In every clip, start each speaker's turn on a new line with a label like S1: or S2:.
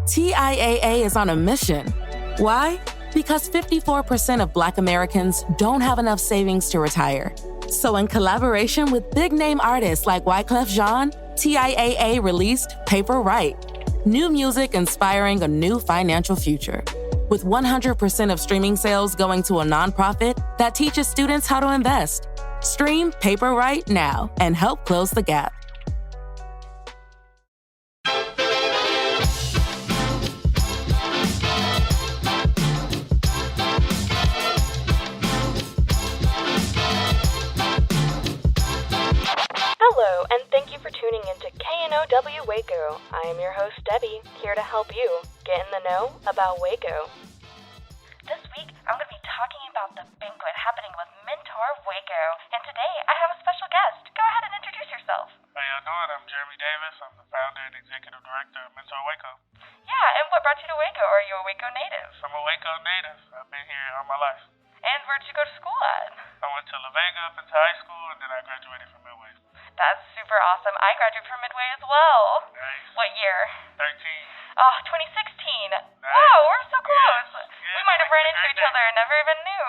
S1: TIAA is on a mission. Why? Because 54% of Black Americans don't have enough savings to retire. So in collaboration with big-name artists like Wyclef Jean, TIAA released Paper Right, new music inspiring a new financial future. With 100% of streaming sales going to a nonprofit that teaches students how to invest. Stream Paper Right now and help close the gap.
S2: Hello, and thank you for tuning into KNOW Waco. I am your host, Debbie, here to help you get in the know about Waco. This week, I'm going to be talking about the banquet happening with Mentor Waco, and today I have a special guest. Go ahead and introduce yourself.
S3: How y'all doing? I'm Jeremy Davis. I'm the founder and executive director of Mentor Waco.
S2: Yeah, and what brought you to Waco? Are you a Waco native?
S3: I'm a Waco native. I've been here all my life.
S2: And where did you go to school at?
S3: I went to La Vega up into high school, and then I graduated from Midway.
S2: That's super awesome. I graduated from Midway as well.
S3: Nice.
S2: What year?
S3: 13.
S2: Oh, 2016.
S3: Nice.
S2: Wow, we're so close.
S3: Yes,
S2: We might have run into each other and never even knew.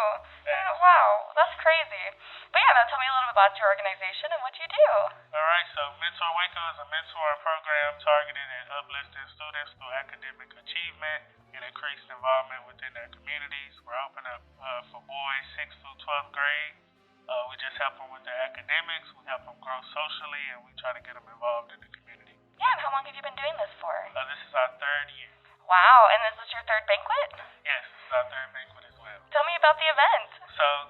S3: Yes.
S2: Wow, that's crazy. But yeah, now tell me a little bit about your organization and what you do.
S3: All right, so Mentor Waco is a mentor program targeted at uplifting students through academic achievement and increased involvement within their communities. We're open up for boys 6th through 12th grade. We just help them with their academics, we help them grow socially, and we try to get them involved in the community.
S2: Yeah, and how long have you been doing this for?
S3: This is our 3rd year.
S2: Wow, and is this your 3rd banquet?
S3: Yes, this is our 3rd banquet as well.
S2: Tell me about the event.
S3: So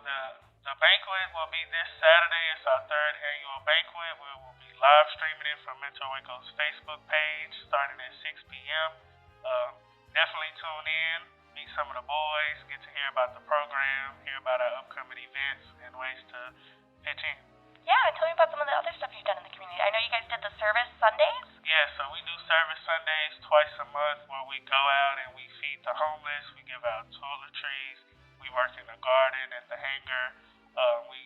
S3: the banquet will be this Saturday. It's our 3rd annual banquet. We will be live streaming it from Mentor Waco's Facebook page starting at 6 p.m. Definitely tune in, meet some of the boys, get to hear about the program, hear about our upcoming events and ways to pitch in.
S2: Yeah, and tell me about some of the other stuff you've done in the community. I know you guys did the service Sundays.
S3: Yeah, so we do service Sundays twice a month where we go out and we feed the homeless. We give out toiletries. We work in the garden, at the hangar. We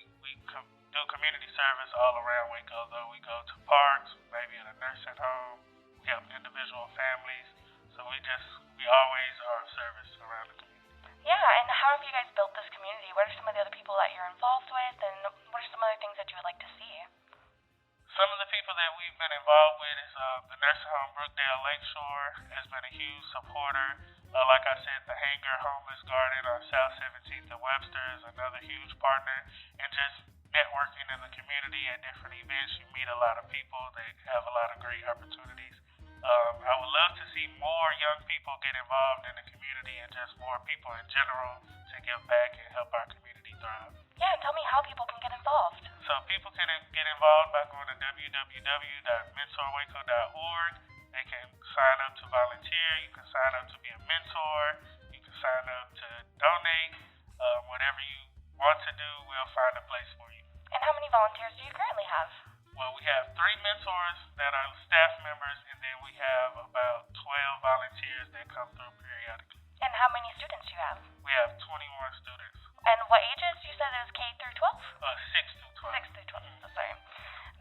S3: do community service all around Waco, though. We go to parks, maybe at a nursing home. We help individual families. So we always are of service around the community.
S2: Yeah, and how have you guys built this community? What are some of the other people that you're involved with, and what are some other things that you would like to see?
S3: Some of the people that we've been involved with is the nursing home Brookdale Lakeshore has been a huge supporter. Like I said, the Hangar Homeless Garden on South 17th and Webster is another huge partner. And just networking in the community at different events, you meet a lot of people that have a lot of great opportunities. I would love to see more young people get involved in the community and just more people in general to give back and help our community thrive.
S2: Yeah, and tell me how people can get involved.
S3: So people can get involved by going to www.mentorwaco.org. They can sign up to volunteer. You can sign up to be a mentor. You can sign up to donate. Whatever you want to do, we'll find a place for you.
S2: And how many volunteers do you currently have?
S3: Well, we have 3 mentors that are staff members, and then we have about 12 volunteers that come through periodically.
S2: And how many students do you have?
S3: We have 21 students.
S2: And what ages? You said it was K through 12?
S3: 6 through 12.
S2: 6 through 12, so sorry.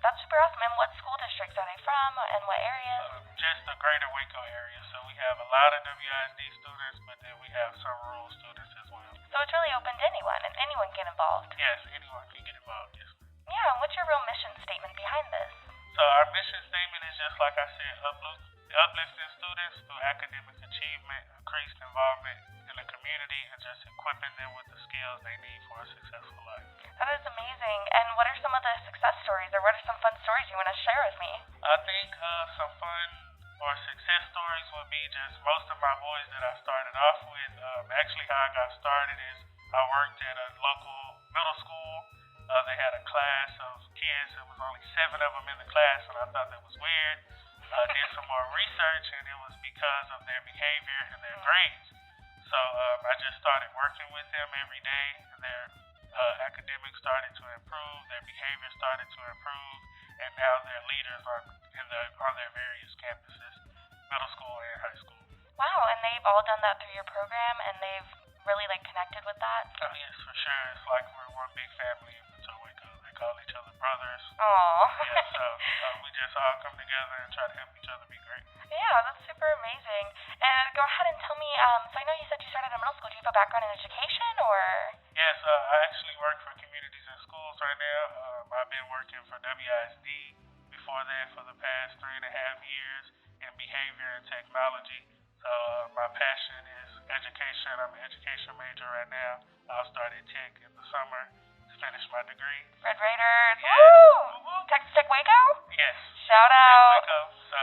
S2: That's super awesome. And what school districts are they from, and what areas?
S3: Just the greater Waco area. So we have a lot of WISD students, but then we have some rural students as well.
S2: So it's really open to anyone, and anyone can get involved.
S3: Yes, anyone can get involved, yes.
S2: Yeah, and what's your real mission statement behind this?
S3: So our mission statement is just like I said, uplifting students through academic achievement, increased involvement in the community, and just equipping them with the skills they need for a successful life.
S2: That is amazing. And what are some of the success stories, or what are some fun stories you want to share with me?
S3: I think some fun or success stories would be just most of my boys that I started off with. Actually, how I got started is I worked at a local middle school. They had a class of kids. There was only 7 of them in the class, and I thought that was weird. Did some more research, and it was because of their behavior and their grades. So I just started working with them every day. Their academics started to improve, their behavior started to improve, and now they're leaders on their various campuses, middle school and high school.
S2: Wow, and they've all done that through your program, and they've really connected with that?
S3: Oh yes, for sure. It's like we're one big family in Mentor Waco. They call each other brothers.
S2: Aww.
S3: Yeah, so we just all come together and try to help each other be great.
S2: Yeah, that's super amazing. And go ahead and tell me, so I know you said you started in middle school. Do you have a background in education, or?
S3: Yes, I actually work for communities and schools right now. I've been working for WISD before that for the past 3.5 years in behavior and technology. So my passion is education. I'm an education major right now. I'll start at Tech in the summer to finish my degree.
S2: Red Raiders.
S3: Yes.
S2: Woo! Texas Tech Waco?
S3: Yes.
S2: Shout out.
S3: So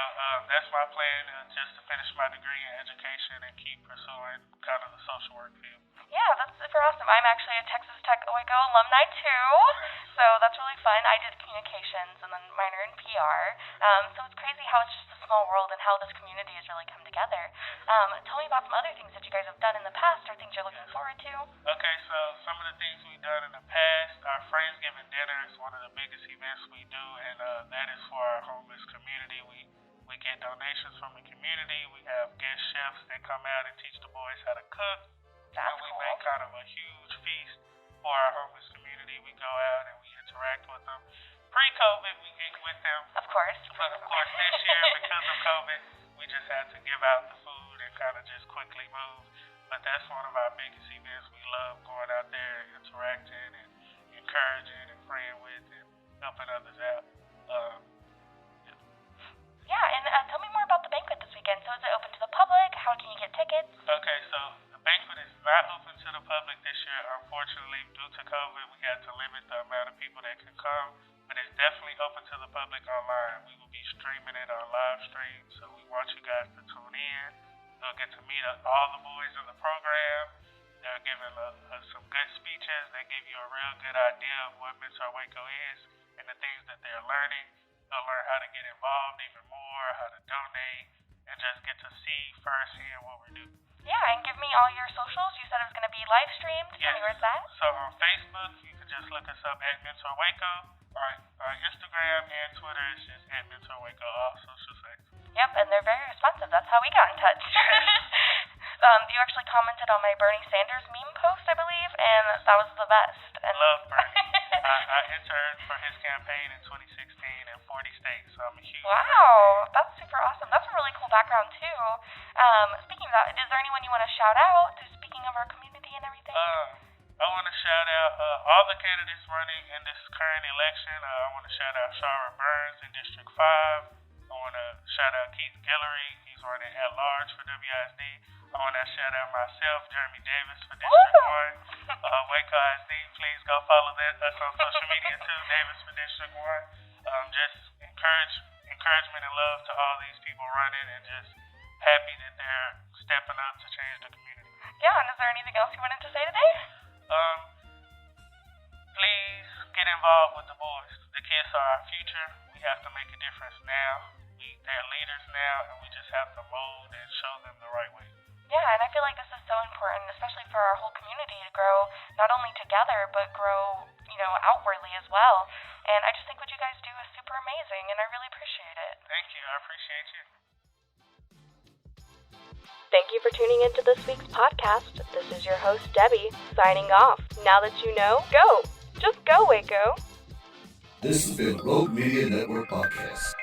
S3: that's my plan, just to finish my degree in education and keep pursuing kind of the social work field.
S2: Yeah, that's super awesome. I'm actually a Texas Tech Waco alumni too, so that's really fun. I did communications and then minor in PR. So it's crazy how it's just a small world and how this community has really come together. Tell me about some other things that you guys have done in the past or things you're looking forward to.
S3: Okay, so some of the things we've done in the past, our Friendsgiving dinner is one of the biggest events we do, and that is for our homeless community. We get donations from the community. We have guest chefs that come out and teach the boys how to cook.
S2: That's
S3: we
S2: cool.
S3: make kind of a huge feast for our homeless community. We go out and we interact with them. Pre-COVID, we ate with them.
S2: Of course.
S3: But of course, this year, because of COVID, we just had to give out the food and kind of just quickly move. But that's one of our biggest events. We love going out there and interacting and encouraging and praying with and helping others out.
S2: Yeah, and tell me more about the banquet this weekend. So is it open to the public? How can you get tickets?
S3: Okay, so the banquet is not open to the public this year. Unfortunately, due to COVID, we had to limit the amount of people that can come. But it's definitely open to the public online. We will be streaming it on live stream, so we want you guys to tune in. You'll get to meet all the boys in the program. They're giving some good speeches. They give you a real good idea of what Mentor Waco is and the things that they're learning. They'll learn how to get involved even more, how to donate, and just get to see firsthand what we do.
S2: Yeah, and give me all your socials. You said it was going to be live streamed. Tell me where it's at.
S3: So on Facebook, you can just look us up at Mentor Waco. Our Instagram and Twitter is just at Mentor Waco, all social sites.
S2: Yep, and they're very responsive. That's how we got in touch. You actually commented on my Bernie Sanders meme post, I believe, and that was the best. And
S3: love Bernie. I interned for his campaign in 2016 in 40 states, so I'm a huge
S2: Wow, that's super awesome. That's a really cool background, too. Speaking of that, is there anyone you want to shout out, speaking of our community and everything?
S3: I want to shout out all the candidates running in this current election. I want to shout out Shara Burns in District 5. I want to shout out Keith Guillory. He's running at large for WISD. I want to shout out myself, Jeremy Davis, for District 1. Waco ISD, please go follow us on social media too, Davis for District 1. Just encouragement and love to all these people running, and just happy that they're stepping up to change the community.
S2: Yeah, and is there anything else you wanted to say today?
S3: Please get involved with the boys. The kids are our future. We have to make a difference now. They're leaders now, and we just have to mold and show them the right way.
S2: Yeah, and I feel like this is so important, especially for our whole community to grow not only together, but grow, outwardly as well. And I just think what you guys do is super amazing, and I really appreciate it.
S3: Thank you. I appreciate you.
S2: Thank you for tuning into this week's podcast. This is your host, Debbie, signing off. Now that you know, go! Just go, Waco!
S4: This has been a Rogue Media Network podcast.